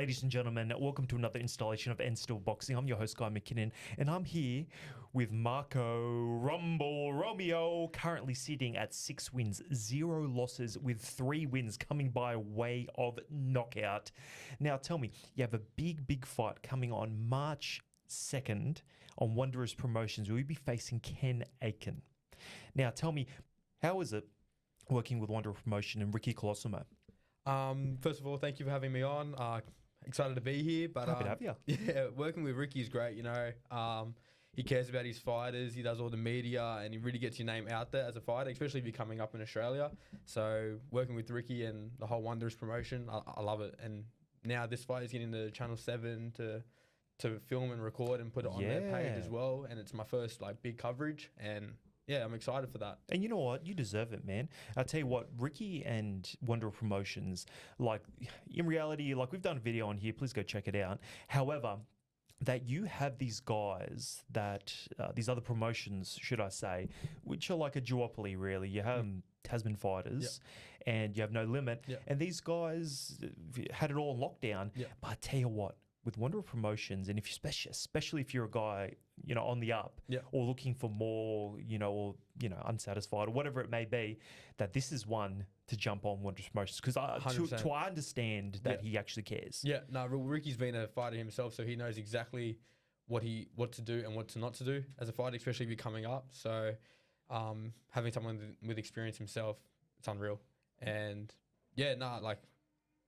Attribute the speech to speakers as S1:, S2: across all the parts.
S1: Ladies and gentlemen, welcome to another installation of End Still Boxing. I'm your host, Guy McKinnon, and I'm here with Marco Romeo, currently sitting at 6 wins, 0 losses, with 3 wins coming by way of knockout. Now, tell me, you have a big fight coming on March 2nd on Wondrous Promotions. We'll be facing Ken Aiken. Now, tell me, how is it working with Wondrous Promotion and Ricky Colosimo?
S2: First of all, thank you for having me on. Excited to be here. But
S1: Happy to have you.
S2: Yeah, working with Ricky is great. You know, he cares about his fighters. He does all the media, and he really gets your name out there as a fighter, especially if you're coming up in Australia. So working with Ricky and the whole Wondrous promotion, I love it. And now this fight is getting to Channel 7 to film and record and put it on their page as well. And it's my first big coverage, and yeah, I'm excited for that.
S1: And you know what? You deserve it, man. I'll tell you what, Ricky and Wonder Promotions, in reality, we've done a video on here. Please go check it out. However, that you have these guys that, these other promotions, should I say, which are like a duopoly, really. You have Tasman Fighters and you have No Limit. And these guys had it all on lockdown. But I tell you what, with Wonder Promotions, and if you especially if you're a guy, on the up, or looking for more, unsatisfied or whatever it may be, that this is one to jump on Wonder Promotions, because I understand that he actually cares. Yeah, no,
S2: Ricky's been a fighter himself, so he knows exactly what to do and what not to do as a fighter, especially if you're coming up. So having someone with experience himself, it's unreal. And yeah,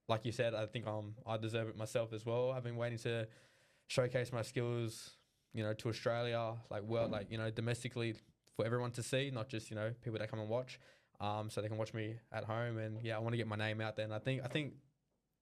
S2: like you said, I think I deserve it myself as well. I've been waiting to showcase my skills, to Australia, domestically for everyone to see, not just, people that come and watch, so they can watch me at home. And yeah, I want to get my name out there. And I think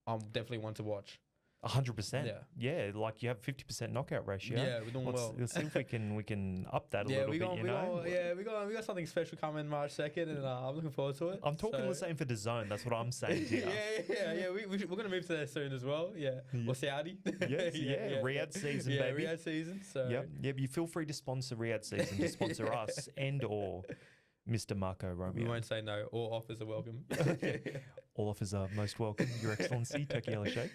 S2: I'm definitely one to watch.
S1: 100%. Yeah, you have 50% knockout ratio.
S2: Yeah, we're doing well.
S1: Let's see if we can up that a little bit.
S2: We got something special coming March 2nd, and I'm looking forward to it.
S1: I'm talking the same for the zone. That's what I'm saying.
S2: Yeah. We're gonna move to there soon as well. Yeah. Or Saudi.
S1: Yes, Riyadh season, baby.
S2: Riyadh season. So
S1: yeah. You feel free to sponsor Riyadh season, to sponsor us and or Mr. Marco Romeo.
S2: We won't say no. All offers are welcome.
S1: All offers are most welcome, Your Excellency. Turkey Yellow Shake.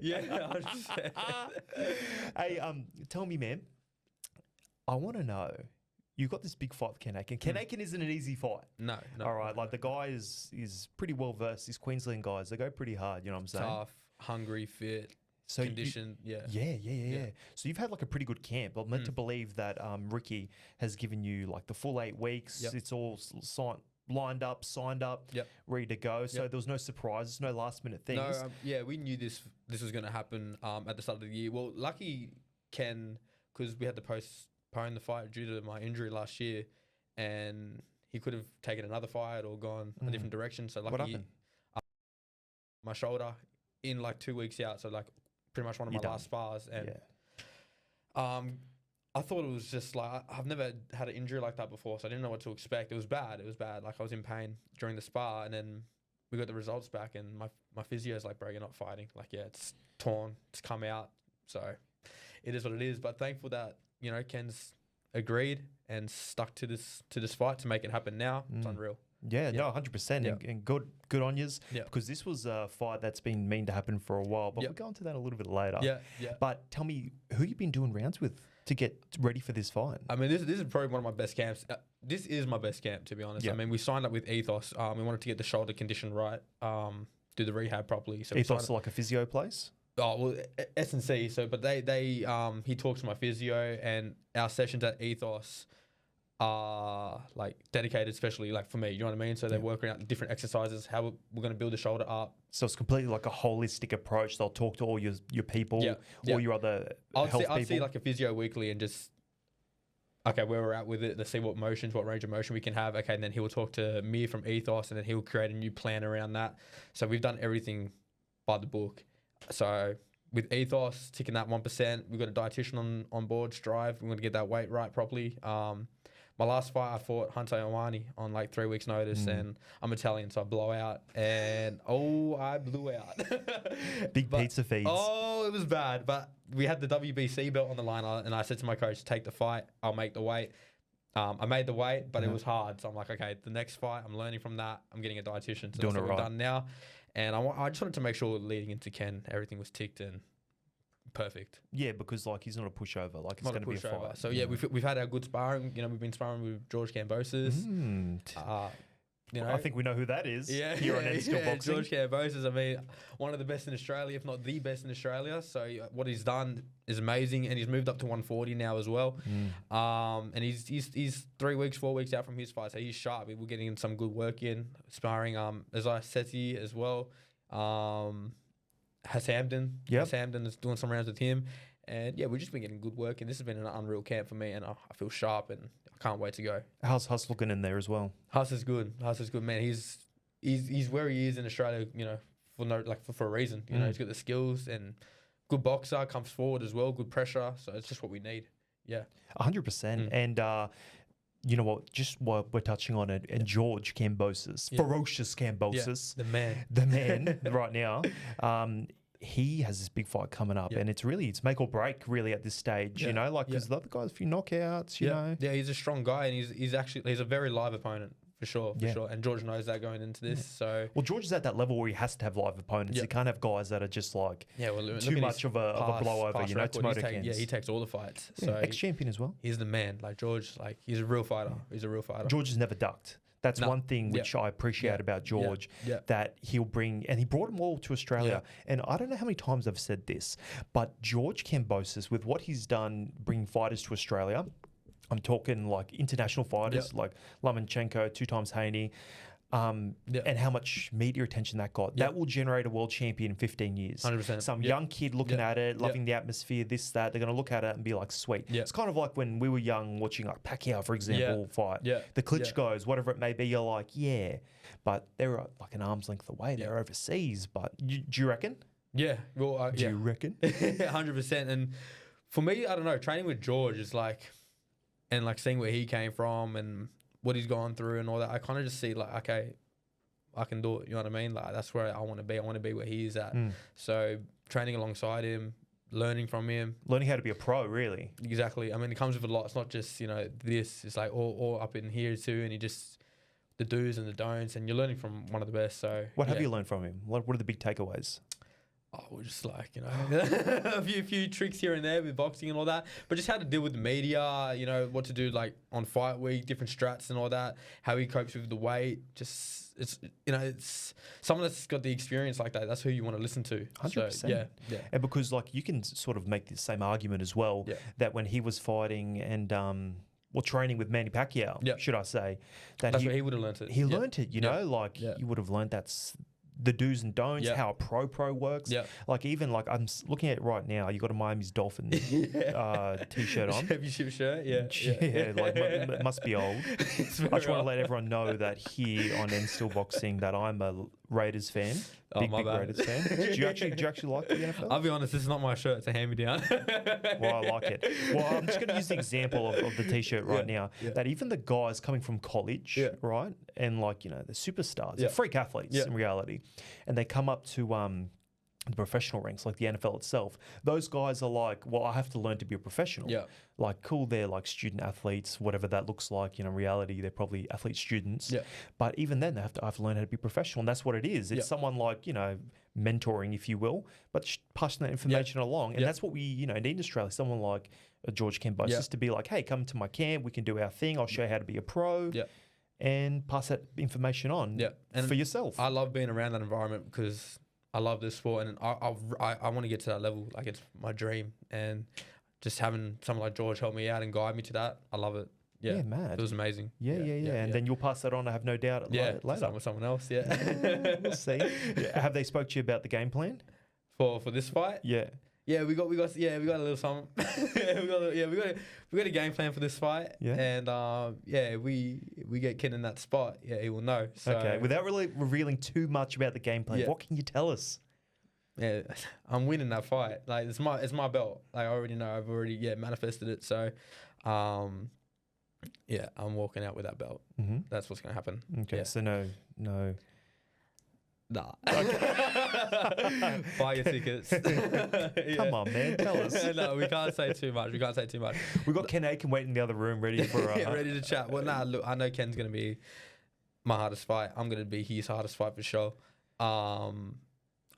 S2: Yeah, 100%.
S1: Hey, tell me, man. I want to know. You got this big fight with Ken Aiken. Ken Aiken isn't an easy fight.
S2: No.
S1: All right, the guy is pretty well versed. These Queensland guys, they go pretty hard. You know what I'm saying?
S2: Tough, hungry, fit. So conditioned, yeah.
S1: So you've had a pretty good camp. I'm meant to believe that Ricky has given you the full 8 weeks. It's all lined up, signed up, ready to go. So there was no surprises, no last minute things.
S2: No, we knew this was going to happen at the start of the year. Well, lucky Ken, because we had to postpone the fight due to my injury last year, and he could have taken another fight or gone a different direction. So lucky,
S1: what happened?
S2: My shoulder in 2 weeks out. So pretty much one of my last spars, and I thought it was just I've never had an injury like that before, so I didn't know what to expect. It was bad. I was in pain during the spar, and then we got the results back, and my physio's bro, you're not fighting. It's torn, it's come out, so it is what it is. But thankful that Ken's agreed and stuck to this fight to make it happen now. It's unreal.
S1: Yeah, no, 100%, and good on yous, because this was a fight that's been meant to happen for a while, but we'll go into that a little bit later.
S2: Yeah.
S1: But tell me, who you've been doing rounds with to get ready for this fight?
S2: I mean, this is probably one of my best camps. This is my best camp, to be honest. I mean, we signed up with Ethos. We wanted to get the shoulder condition right, do the rehab properly. So
S1: Ethos is like a physio place?
S2: Oh, well, S&C. So, but he talks to my physio, and our sessions at Ethos are dedicated, especially for me, you know what I mean? So they're working out different exercises, how we're going to build the shoulder up.
S1: So it's completely a holistic approach. They'll talk to all your people, all your other health people.
S2: I'd see a physio weekly and just, where we're at with it. Let's see what range of motion we can have. Okay, and then he will talk to me from Ethos, and then he'll create a new plan around that. So we've done everything by the book. So with Ethos, ticking that 1%, we've got a dietitian on board, Strive. We're going to get that weight right properly. My last fight, I fought Hunter Ioane on 3 weeks' notice, and I'm Italian, so I blow out, and I blew out.
S1: Big pizza feeds.
S2: Oh, it was bad, but we had the WBC belt on the line, and I said to my coach, take the fight, I'll make the weight. I made the weight, but it was hard, so I'm okay, the next fight, I'm learning from that, I'm getting a dietitian, so that's what we've done now. And I just wanted to make sure leading into Ken, everything was ticked and perfect.
S1: Yeah, because like he's not a pushover. Like it's
S2: Not
S1: going to be a
S2: pushover.
S1: fight.
S2: So yeah, we've had our good sparring. You know, we've been sparring with George Kamobsos. You know,
S1: I think we know who that is.
S2: Yeah,
S1: Here on End Still Boxing.
S2: George Kamobsos. I mean, one of the best in Australia, if not the best in Australia. So what he's done is amazing, and he's moved up to 140 now as well. And he's 3 weeks, 4 weeks out from his fight, so he's sharp. We're getting some good work in sparring. As I Seti as well. Hampden.
S1: Yep.
S2: Hampden is doing some rounds with him. And yeah, we've just been getting good work, and this has been an unreal camp for me, and I feel sharp, and I can't wait to go.
S1: How's Huss looking in there as well?
S2: Huss is good. Huss is good, man. He's where he is in Australia, you know, for a reason. You know, he's got the skills and good boxer, comes forward as well, good pressure. So it's just what we need. Yeah.
S1: 100%. And you know what? Just while we're touching on it, and George Kamobsos, ferocious Kamobsos,
S2: the man
S1: right now. He has this big fight coming up, and it's make or break really at this stage. You know, like because the other guys, a few knockouts. You know,
S2: yeah, he's a strong guy, and he's a very live opponent. For sure. And George knows that going into this. So
S1: George is at that level where he has to have live opponents. He can't have guys that are just like too much of a blowover, you know, tomato cans.
S2: Yeah, he takes all the fights.
S1: Yeah,
S2: so
S1: ex-champion as well.
S2: He's the man. Like George, like he's a real fighter. He's a real fighter.
S1: George has never ducked. That's one thing which I appreciate about George, that he'll bring, and he brought them all to Australia. And I don't know how many times I've said this, but George Kamobsos, with what he's done bringing fighters to Australia, I'm talking like international fighters like Lomachenko, 2 times Haney, and how much media attention that got. That will generate a world champion in 15 years.
S2: 100%.
S1: Some young kid looking at it, loving the atmosphere, this, that. They're going to look at it and be like, sweet. It's kind of like when we were young watching like Pacquiao, for example, fight. The Klitschko's, whatever it may be, you're like, but they're like an arm's length away. They're overseas. But do you reckon?
S2: Yeah. Well,
S1: do you reckon?
S2: 100%. And for me, I don't know, training with George is like, and like seeing where he came from and what he's gone through and all that, I kind of just see like, okay, I can do it. You know what I mean? Like that's where I want to be. I want to be where he is at. So training alongside him, learning from him.
S1: Learning how to be a pro, really.
S2: Exactly. I mean, it comes with a lot. It's not just, you know, this. It's like all up in here too. And the do's and the don'ts. And you're learning from one of the best. So
S1: what have you learned from him? What are the big takeaways?
S2: Oh, we're just like, you know, a few tricks here and there with boxing and all that, but just how to deal with the media, you know, what to do like on fight week, different strats and all that, how he copes with the weight. Just, it's, you know, it's someone that's got the experience like that. That's who you want to listen to.
S1: 100%.
S2: So, yeah.
S1: And because like you can sort of make the same argument as well that when he was fighting and, training with Manny Pacquiao, should I say,
S2: that's where he would have learnt it.
S1: He learnt it, you know, like you would have learnt that's the do's and don'ts, how a pro works. Like even like I'm looking at it right now, you got a Miami's Dolphins t-shirt on.
S2: Championship shirt,
S1: like it must be old. I just want to let everyone know that here on End Still Boxing that I'm a Raiders fan. Big Raiders fan. Do you actually like the NFL?
S2: I'll be honest, this is not my shirt. It's a hand-me-down.
S1: Well, I like it. Well, I'm just going to use the example of the t-shirt right now. That even the guys coming from college, right, and like, you know, the superstars, they're freak athletes in reality, and they come up to the professional ranks, like the NFL itself, those guys are like, well, I have to learn to be a professional. Like, cool, they're like student athletes, whatever that looks like. You know, in reality, they're probably athlete students. But even then, I have to learn how to be professional, and that's what it is. It's someone like, you know, mentoring, if you will, but passing that information along. And that's what we, you know, need in Australia. Someone like George Kamobsos to be like, hey, come to my camp, we can do our thing. I'll show you how to be a pro. And pass that information on
S2: and
S1: for yourself.
S2: I love being around that environment because I love this sport, and I want to get to that level. Like, it's my dream, and just having someone like George help me out and guide me to that, I love it. Yeah,
S1: mad.
S2: It was amazing.
S1: Yeah. And then you'll pass that on, I have no doubt, later.
S2: With someone else,
S1: We'll see. Have they spoke to you about the game plan?
S2: For this fight? Yeah, we got a little something. we got a game plan for this fight. And we get Ken in that spot. Yeah, he will know. So,
S1: okay, without really revealing too much about the game plan, what can you tell us?
S2: Yeah, I'm winning that fight. Like, it's my belt. Like, I already know. I've already manifested it. So, I'm walking out with that belt. That's what's gonna happen.
S1: Okay, so no.
S2: Nah. Okay. Buy your tickets.
S1: Come on, man. Tell us.
S2: No, we can't say too much.
S1: We've got Ken Aiken waiting in the other room ready for...
S2: ready to chat. Well, look, I know Ken's going to be my hardest fight. I'm going to be his hardest fight for sure. I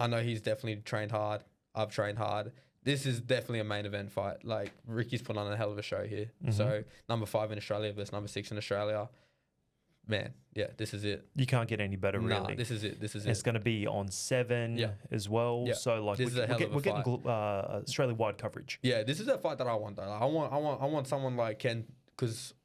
S2: know he's definitely trained hard. I've trained hard. This is definitely a main event fight. Like, Ricky's put on a hell of a show here. So, number 5 in Australia versus number 6 in Australia. Man, yeah, this is it.
S1: You can't get any better, really.
S2: Nah, this is it. This is
S1: It's going to be on 7 as well.
S2: Yeah.
S1: So, like,
S2: This is a hell of a
S1: we're getting Australia-wide coverage.
S2: Yeah, this is a fight that I want, though. Like, I want someone like Ken, because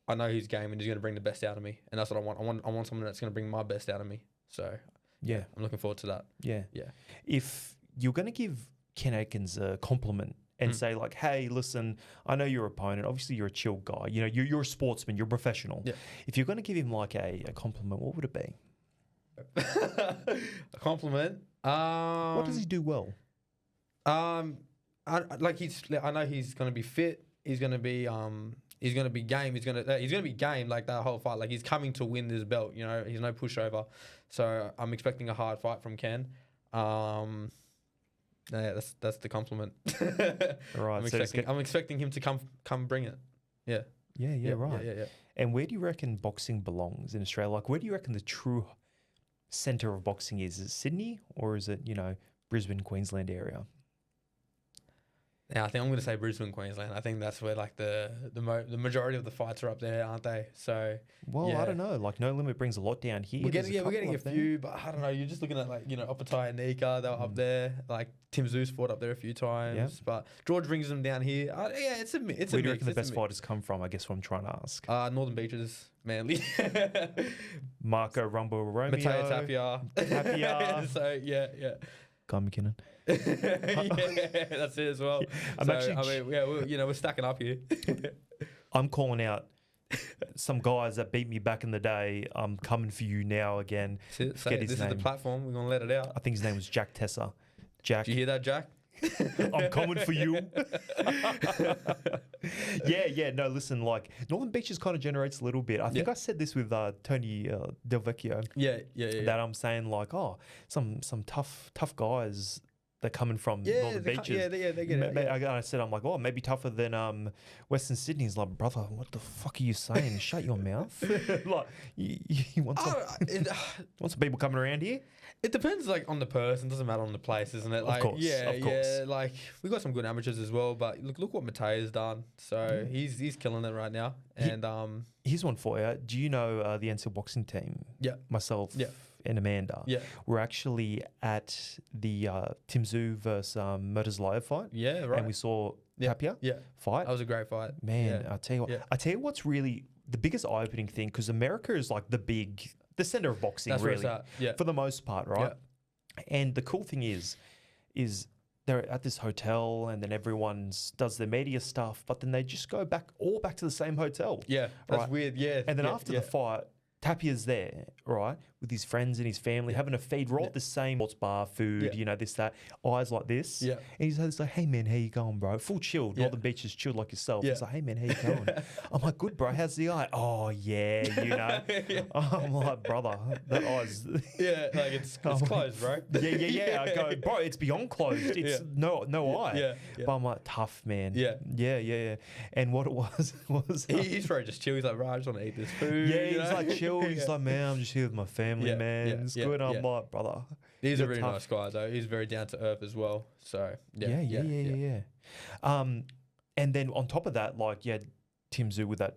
S2: I know his game and he's going to bring the best out of me. And that's what I want. I want someone that's going to bring my best out of me. So,
S1: Yeah.
S2: I'm looking forward to that.
S1: Yeah.
S2: Yeah.
S1: If you're going to give Ken Aikens a compliment and say, like, hey, listen, I know your opponent. Obviously, you're a chill guy. You know, you're a sportsman. You're a professional. Yeah. If you're going to give him, like, a compliment, what would it be?
S2: A compliment?
S1: What does he do well?
S2: I know he's going to be fit. He's going to be game. He's going to be game like that whole fight. Like, he's coming to win this belt, you know. He's no pushover. So, I'm expecting a hard fight from Ken. Yeah, that's the compliment.
S1: Right.
S2: I'm expecting him to come bring it. Yeah.
S1: Yeah, right.
S2: Yeah.
S1: And where do you reckon boxing belongs in Australia? Like, where do you reckon the true centre of boxing is? Is it Sydney or is it, you know, Brisbane, Queensland area?
S2: Yeah, I think I'm going to say Brisbane, Queensland. I think that's where like the majority of the fights are up there, aren't they? So,
S1: well,
S2: yeah.
S1: I don't know. Like, No Limit brings a lot down here.
S2: We're getting a few, but I don't know. You're just looking at, like, you know, Oppenheimer and Nika, they're up there. Like, Tim Zeus fought up there a few times, but George brings them down here. Yeah, it's a mix.
S1: Where do you reckon the best fighters come from? I guess what I'm trying to ask.
S2: Northern Beaches, Manly.
S1: Marco, Rumble, Romeo.
S2: Mateo Tapia. So, yeah.
S1: Guy McKinnon.
S2: Yeah, that's it as well. We're stacking up here.
S1: I'm calling out some guys that beat me back in the day. I'm coming for you now again.
S2: This is the platform. We're gonna let it out.
S1: I think his name was Jack Tesser. Jack.
S2: Did you hear that, Jack?
S1: I'm coming for you. Yeah. No, listen, like, Northern Beaches kind of generates a little bit. I think I said this with Tony Del Vecchio.
S2: Yeah.
S1: That I'm saying, like, some tough guys that coming from Northern Beaches.
S2: They get it.
S1: I said, I'm like, maybe tougher than Western Sydney. He's like, brother, what the fuck are you saying? Shut your mouth. Like, you want some people coming around here?
S2: It depends, like, on the person. Doesn't matter on the place, isn't it? Like,
S1: of course.
S2: Yeah. Like, we got some good amateurs as well, but look what Mateo's done. So he's killing it right now. And
S1: here's one for you. Do you know the NCL boxing team? Yeah. Myself. Yeah. And Amanda. Yeah. We're actually at the Tim Tszyu versus Murtazayev fight.
S2: Yeah, right.
S1: And we saw Tapia fight.
S2: That was a great fight.
S1: Man, I'll tell you what. I tell you what's really the biggest eye-opening thing, because America is like the center of boxing. That's really, where it's at. For the most part, right? Yeah. And the cool thing is they're at this hotel, and then everyone does their media stuff, but then they just go back to the same hotel.
S2: Yeah, that's weird. Yeah.
S1: And then after the fight, Tapia's there, right, with his friends and his family, having a feed. We're all at the same sports bar, food, you know, this, that, eyes like this. Yeah. And he's like, hey, man, how you going, bro? Full chilled. Northern Beaches chilled like yourself. He's like, hey, man, how you going? I'm like, good, bro. How's the eye? Oh, yeah, you know. I'm like, brother, that eye's...
S2: Yeah, like it's closed, bro.
S1: Yeah. I go, bro, it's beyond closed. It's no eye. Yeah. But I'm like, tough, man. Yeah. And what it was...
S2: he's probably just chill. He's like, bro, I just want to eat this food.
S1: Yeah, he's like, chill. He's like, man, I'm just here with my family, man. It's good. I'm like, brother.
S2: He's a really nice guy, though. He's very down to earth as well. So, yeah.
S1: And then on top of that, like, Tim Tszyu with that,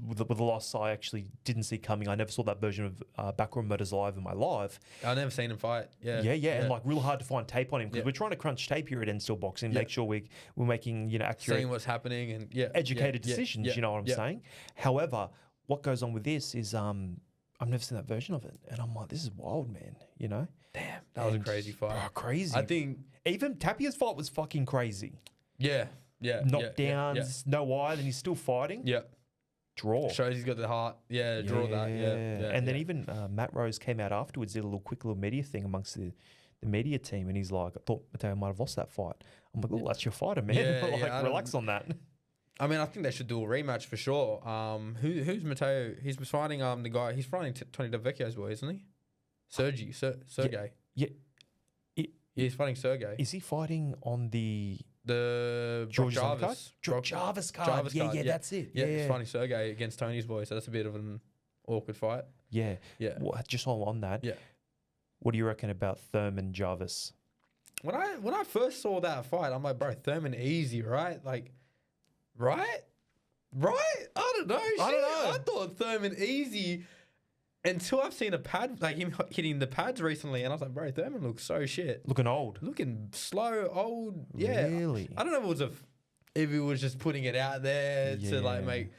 S1: with the loss I actually didn't see coming. I never saw that version of Backroom Murders live in my life.
S2: I've never seen him fight. Yeah.
S1: And like real hard to find tape on him, because we're trying to crunch tape here at NCL Boxing, make sure we're making, you know, accurate,
S2: seeing what's happening and
S1: educated decisions. You know what I'm saying? However, what goes on with this is I've never seen that version of it, and I'm like, this is wild, man. You know?
S2: Damn, that was a crazy fight.
S1: Crazy.
S2: I think
S1: even Tapia's fight was fucking crazy.
S2: Yeah.
S1: Knockdowns, no eye, and he's still fighting.
S2: Yeah.
S1: Draw.
S2: Shows he's got the heart. Yeah, draw that. Yeah.
S1: And then even Matt Rose came out afterwards, did a quick little media thing amongst the media team, and he's like, I thought Mateo might have lost that fight. I'm like, oh, that's your fighter, man. Relax on that.
S2: I mean, I think they should do a rematch for sure. Who's Mateo? He's fighting the guy. He's fighting Tony Del Vecchio's boy, isn't he? Sergey.
S1: Yeah.
S2: He's fighting Sergey.
S1: Is he fighting on the
S2: George Jarvis?
S1: Jarvis card. Yeah, that's it.
S2: Yeah, he's fighting Sergey against Tony's boy, so that's a bit of an awkward fight.
S1: Yeah. Well, just on that.
S2: Yeah.
S1: What do you reckon about Thurman Jarvis?
S2: When I first saw that fight, I'm like, bro, Thurman easy, right? Like, right? I don't know.
S1: I don't know.
S2: I thought Thurman easy until I've seen a pad, like him hitting the pads recently, and I was like, bro, Thurman looks so shit.
S1: Looking old.
S2: Looking slow, old. Yeah.
S1: Really?
S2: I don't know if he was just putting it out there to like make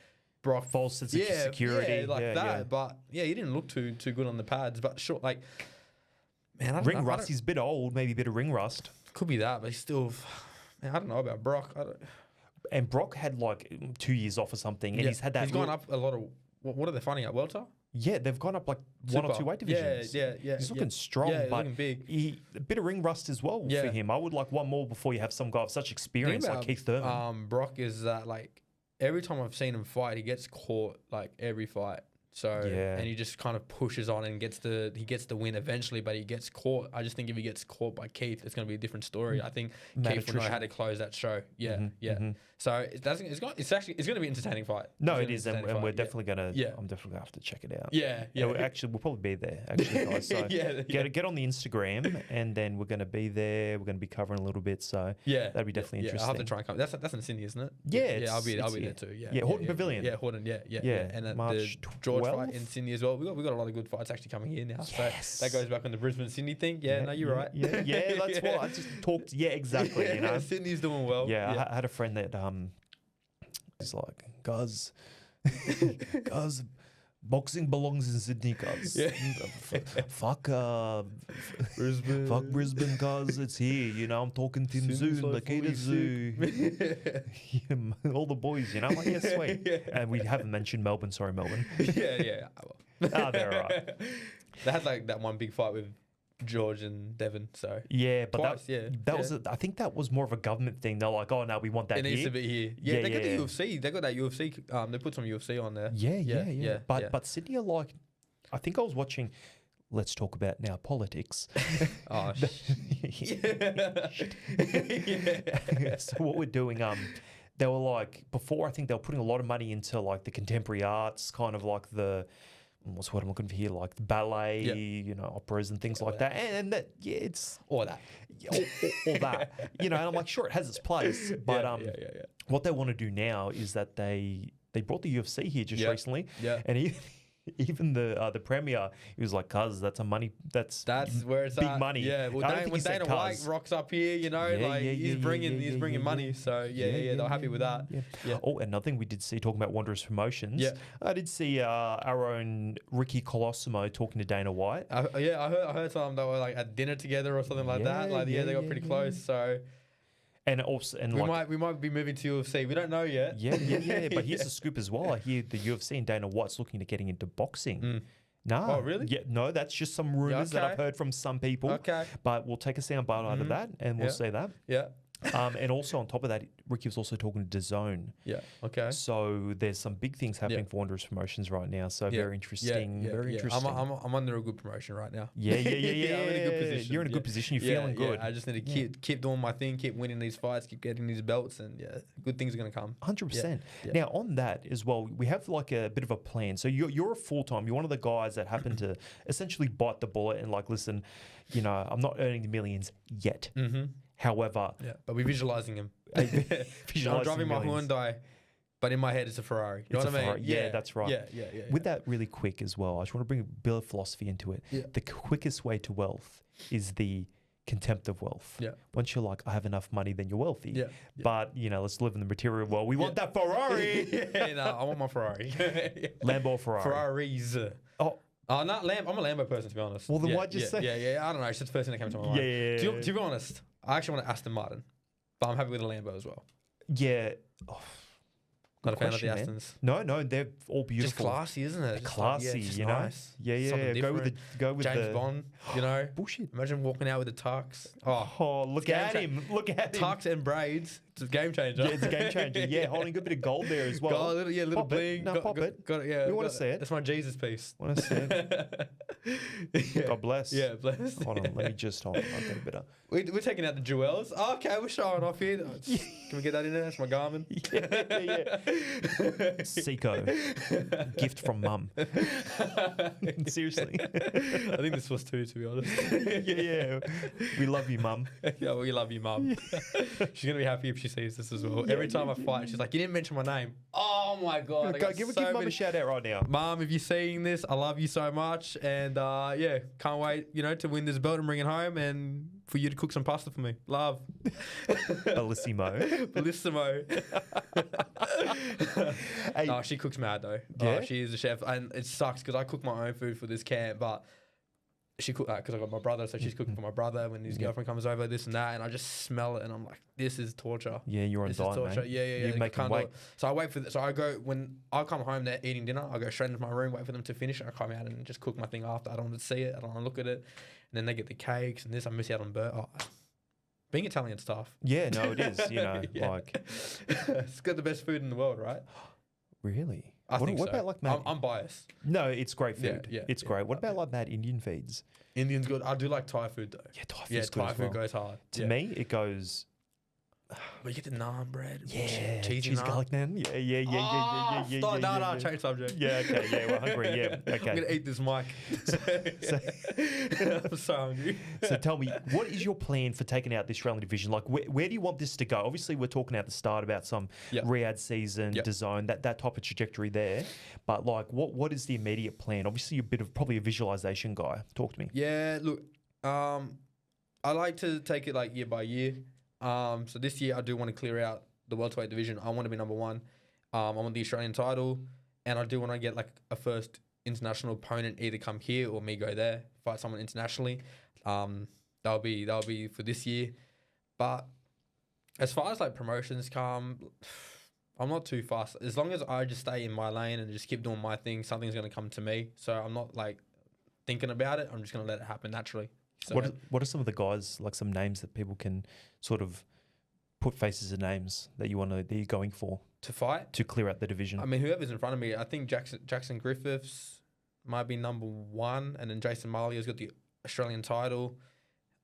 S2: Brock
S1: false sense of security.
S2: Yeah, like that. Yeah. But yeah, he didn't look too good on the pads. But sure, like, man, I don't
S1: ring
S2: know.
S1: rust. He's a bit old. Maybe a bit of ring rust.
S2: Could be that, but he's still. Man, I don't know about Brock.
S1: And Brock had like 2 years off or something, and he's had that.
S2: He's gone up a lot of. What are they finding out? Welter?
S1: Yeah, they've gone up like one or two weight divisions.
S2: Yeah.
S1: He's looking strong,
S2: yeah,
S1: but
S2: looking big.
S1: A bit of ring rust as well for him. I would like one more before you have some guy of such experience like Keith Thurman.
S2: Brock is that like every time I've seen him fight, he gets caught like every fight. So and he just kind of pushes on and gets the win eventually, but he gets caught. I just think if he gets caught by Keith, it's going to be a different story. I think Keith will know how to close that show. Yeah,
S1: Mm-hmm.
S2: So it's going to be an entertaining fight.
S1: No, it is, and we're definitely going to. Yeah. I'm definitely going to have to check it out.
S2: Yeah.
S1: We'll probably be there, actually, guys. So get on the Instagram, and then we're going to be there. We're going to be covering a little bit. So that'd be definitely interesting.
S2: I'll have to try and come. That's in Sydney, isn't it?
S1: Yeah,
S2: I'll be there too. Yeah,
S1: Horton Pavilion.
S2: Yeah, Horton. Yeah. And at
S1: March
S2: the George
S1: 12th?
S2: fight in Sydney as well. We got a lot of good fights actually coming here now.
S1: Yes.
S2: So that goes back on the Brisbane Sydney thing. Yeah, no, you're right.
S1: Yeah, that's what I just talked. Yeah, exactly. You know,
S2: Sydney's doing well.
S1: Yeah, I had a friend that he's like, guys, boxing belongs in Sydney, cuz. Fuck
S2: Brisbane.
S1: Fuck Brisbane, cuz it's here. You know, I'm talking Tim Zoo, Nikita Zoo. All the boys, you know. I'm like, yeah, sweet. And we haven't mentioned Melbourne. Sorry, Melbourne.
S2: Yeah.
S1: They're all right.
S2: They had like that one big fight with George and Devon. So
S1: yeah, but
S2: twice,
S1: that was I think that was more of a government thing. They're like, oh no, we want that.
S2: It needs to be here. Yeah, they got the UFC. They got that UFC. They put some UFC on there.
S1: Yeah. But Sydney are like, I think I was watching. Let's talk about now politics.
S2: Oh,
S1: So what we're doing, they were like before. I think they were putting a lot of money into like the contemporary arts, kind of like the. What's what I'm looking for here, like the ballet, you know, operas and things like that. And that, it's
S2: all that,
S1: all that, you know. And I'm like, sure, it has its place, but what they want to do now is that they brought the UFC here just recently, and even the premier, he was like, "Cuz, that's that's
S2: where it's
S1: big
S2: at.
S1: money."
S2: Yeah, well, when Dana White rocks up here, you know, he's bringing money. So they're happy with that. Yeah.
S1: Oh, another thing we did see talking about Wanderers Promotions. Yeah, I did see our own Ricky Colosimo talking to Dana White.
S2: I heard some they were like at dinner together or something like that. Like they got pretty close. So.
S1: And also,
S2: we might be moving to UFC. We don't know yet.
S1: Yeah. But here's the scoop as well. I hear the UFC and Dana White's looking at getting into boxing. No.
S2: Oh, really?
S1: Yeah. No, that's just some rumors that I've heard from some people.
S2: Okay.
S1: But we'll take a soundbite out of that, and we'll say that.
S2: Yeah.
S1: And also on top of that, Ricky was also talking to DAZN.
S2: Yeah. Okay.
S1: So there's some big things happening for Wanderers Promotions right now. So very interesting. Very interesting.
S2: I'm under a good promotion right now.
S1: Yeah.
S2: I'm in a good position.
S1: You're in a good position. You're feeling good.
S2: I just need to keep doing my thing, keep winning these fights, keep getting these belts, and good things are gonna come.
S1: 100%. Now on that as well, we have like a bit of a plan. So you're a full-time. You're one of the guys that happen to essentially bite the bullet and like, listen, you know, I'm not earning the millions yet.
S2: Mm-hmm.
S1: However,
S2: but we're visualizing him. I'm driving my Hyundai, but in my head it's a Ferrari. You know what I mean?
S1: Ferrari. Yeah, that's right.
S2: Yeah.
S1: With that really quick as well, I just want to bring a bit of philosophy into it.
S2: Yeah.
S1: The quickest way to wealth is the contempt of wealth.
S2: Yeah.
S1: Once you're like, I have enough money, then you're wealthy.
S2: Yeah.
S1: But, you know, let's live in the material world. We want that Ferrari.
S2: I want my Ferrari.
S1: Lambo or Ferrari?
S2: Ferraris. Oh, not Lambo. I'm a Lambo person, to be honest.
S1: Well, then why'd you say?
S2: Yeah. I don't know. It's just the first thing that came to my mind.
S1: Yeah.
S2: To be honest, I actually want an Aston Martin, but I'm happy with a Lambo as well.
S1: Yeah.
S2: Not a fan of the Astons.
S1: No, they're all beautiful.
S2: Just classy, isn't it?
S1: Classy,
S2: just
S1: you know.
S2: Nice.
S1: Yeah. Go with
S2: James Bond. You know,
S1: bullshit.
S2: Imagine walking out with the tux.
S1: Oh, look at him! Look at him!
S2: Tux and braids. It's a game changer.
S1: Yeah, it's a game changer. Yeah, holding a good bit of gold there as well.
S2: Little bling.
S1: Pop it.
S2: Yeah,
S1: we want to see it.
S2: That's my Jesus piece.
S1: Want to see it? God bless.
S2: Yeah, bless.
S1: Hold on, let me just hold on. I'll get a better.
S2: We're taking out the jewels. Oh, okay, we're showing off here. Can we get that in there? That's my Garmin.
S1: Yeah. Seiko, gift from mum. Seriously.
S2: I think this was 2, to be honest.
S1: Yeah. We love you, mum.
S2: Yeah, we love you, mum. She's gonna be happy if she sees this as well. Every time I fight, she's like, "You didn't mention my name." Oh my god!
S1: Give mum a shout out right now.
S2: Mum, if you're seeing this, I love you so much, and can't wait, to win this belt and bring it home, and for you to cook some pasta for me. Love.
S1: Bellissimo. Hey.
S2: No, she cooks mad though.
S1: Yeah?
S2: She is a chef, and it sucks because I cook my own food for this camp, but she cooked because I got my brother, so she's cooking for my brother when his girlfriend comes over, this and that, and I just smell it, and I'm like, this is torture.
S1: Yeah, you're on diet,
S2: torture.
S1: mate.
S2: Yeah.
S1: You make them wait.
S2: So I wait for. So I go when I come home, they're eating dinner. I go straight into my room, wait for them to finish, and I come out and just cook my thing after. I don't want to see it. I don't want to look at it. And then they get the cakes and this. I miss out on being Italian's tough.
S1: Yeah, no, it is. Like
S2: it's got the best food in the world, right?
S1: Really?
S2: I think
S1: what
S2: so.
S1: about like mad?
S2: I'm biased.
S1: No, it's great food.
S2: Yeah,
S1: it's great. What about like mad Indian feeds?
S2: Indian's good. I do like Thai food though.
S1: Yeah, Thai food's good
S2: Thai
S1: as
S2: food
S1: well.
S2: goes hard.
S1: To me, it goes.
S2: But you get the naan bread.
S1: Yeah,
S2: cheesy
S1: cheese
S2: naan.
S1: garlic naan. Yeah.
S2: Stop. No, change subject.
S1: Yeah, okay, yeah, we're hungry. Yeah, okay.
S2: I'm gonna eat this mic. I'm so hungry.
S1: So tell me, what is your plan for taking out the Australian division? Like, where do you want this to go? Obviously, we're talking at the start about some Riyadh season, DAZN, that type of trajectory there. But like, what is the immediate plan? Obviously, you're a bit of probably a visualization guy. Talk to me.
S2: Yeah, look, I like to take it like year by year. So this year I do want to clear out the welterweight division. I want to be number 1. I want the Australian title, and I do want to get like a first international opponent, either come here or me go there, fight someone internationally. That'll be for this year. But as far as like promotions come, I'm not too fast. As long as I just stay in my lane and just keep doing my thing, something's gonna come to me. So I'm not like thinking about it. I'm just gonna let it happen naturally. So
S1: What are some of the guys, like some names that people can sort of put faces and names that you're going for
S2: to fight
S1: to clear out the division?
S2: I mean, whoever's in front of me, I think Jackson Griffiths might be number 1, and then Jason Marley's got the Australian title.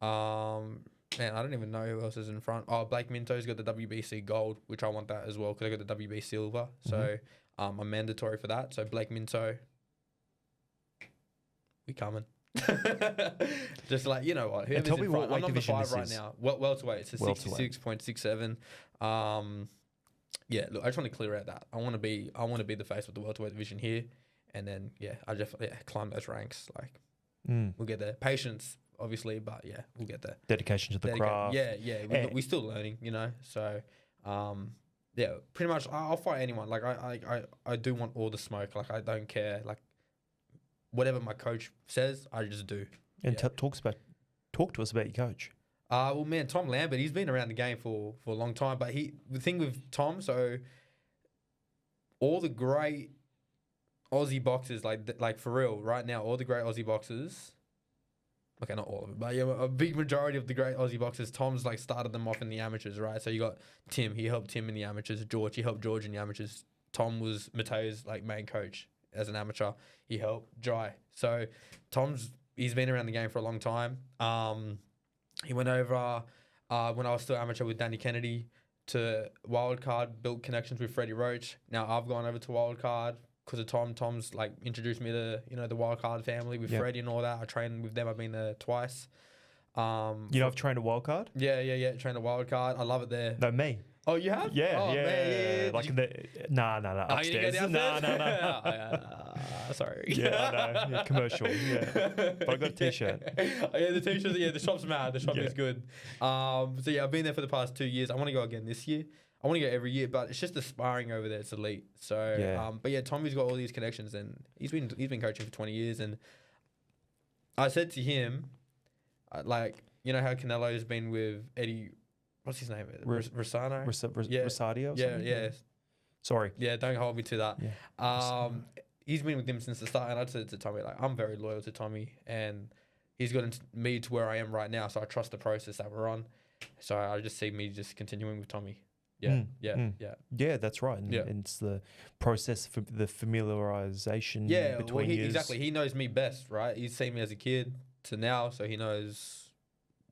S2: Man, I don't even know who else is in front. Oh, Blake Minto's got the WBC gold, which I want that as well because I got the WB silver. So I'm mandatory for that. So Blake Minto, we coming. Just like, you know what, whoever's
S1: tell me
S2: in front.
S1: what
S2: I'm number 5 right
S1: is.
S2: now. Welterweight. It's a 66.67. Look, I just want to clear out that. I want to be the face of the welterweight division here, and then I just climb those ranks. Like we'll get there. Patience, obviously, but we'll get there.
S1: Dedication to the craft.
S2: We're still learning, So pretty much I'll fight anyone. Like I do want all the smoke. Like I don't care. Like whatever my coach says, I just do.
S1: And talk to us about your coach.
S2: Well, man, Tom Lambert, he's been around the game for a long time. But the thing with Tom, so all the great Aussie boxers, like for real, right now, all the great Aussie boxers, okay, not all of them, but a big majority of the great Aussie boxers, Tom's like started them off in the amateurs, right? So you got Tim, he helped Tim in the amateurs. George, he helped George in the amateurs. Tom was Mateo's like main coach as an amateur. He helped Jai. So he's been around the game for a long time. He went over when I was still amateur with Danny Kennedy to Wildcard, built connections with Freddie Roach. Now I've gone over to Wildcard because of Tom. Tom's like introduced me to the Wildcard family with Freddie and all that. I trained with them. I've been there twice.
S1: I've trained a Wildcard?
S2: Yeah. Trained a Wildcard. I love it there.
S1: No, me.
S2: Oh, you have?
S1: Yeah.
S2: Man,
S1: like nah, upstairs. No.
S2: Sorry.
S1: Yeah, I know. Commercial. Yeah, but I got a t-shirt.
S2: The t-shirt. Yeah, the shop's mad. The shop is good. I've been there for the past 2 years. I want to go again this year. I want to go every year, but it's just the sparring over there. It's elite. So, Tommy's got all these connections, and he's been coaching for 20 years. And I said to him, how Canelo's been with Eddie. What's his name? Rosano?
S1: Rosario?
S2: Yeah.
S1: Sorry.
S2: Yeah, don't hold me to that.
S1: Yeah.
S2: He's been with him since the start, and I said to Tommy, I'm very loyal to Tommy, and he's gotten me to where I am right now, so I trust the process that we're on. So I just see me just continuing with Tommy.
S1: Yeah, that's right. And it's the process for the familiarization between you.
S2: Exactly. He knows me best, right? He's seen me as a kid to now, so he knows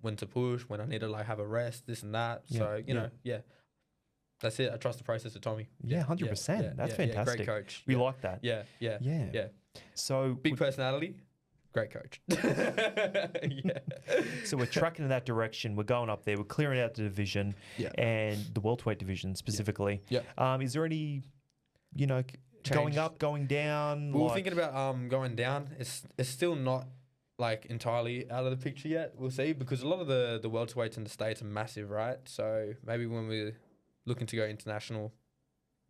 S2: when to push, when I need to like have a rest, this and that. So, you know, that's it. I trust the process of Tommy.
S1: Yeah, 100%. That's fantastic.
S2: Great coach.
S1: We like that.
S2: Yeah.
S1: So
S2: big personality, great coach.
S1: So we're tracking in that direction. We're going up there. We're clearing out the division and the welterweight division specifically. Is there any, you know, going up, going down?
S2: We were thinking about going down. It's still not like entirely out of the picture yet. We'll see, because a lot of the welterweights in the States are massive, right? So maybe when we're looking to go international,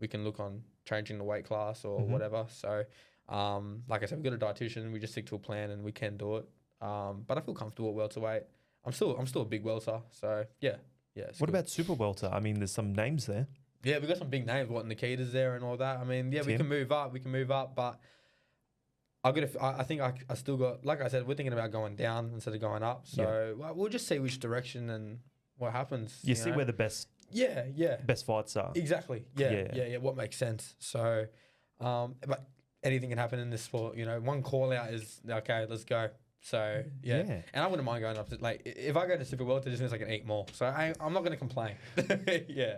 S2: we can look on changing the weight class or whatever. So like I said, we've got a dietitian. We just stick to a plan and we can do it. But I feel comfortable at welterweight. I'm still a big welter. So yeah.
S1: What about super welter? I mean, there's some names there.
S2: Yeah, we've got some big names. Nikita's there and all that. I mean, we can move up. But I think I still got, like I said, we're thinking about going down instead of going up. So we'll just see which direction and what happens.
S1: You see where the best best fights are.
S2: Exactly. Yeah. What makes sense. So, but anything can happen in this sport. You know, one call out is okay. Let's go. So and I wouldn't mind going up to, like, if I go to super welter, it just means I can eat more. So I'm not going to complain.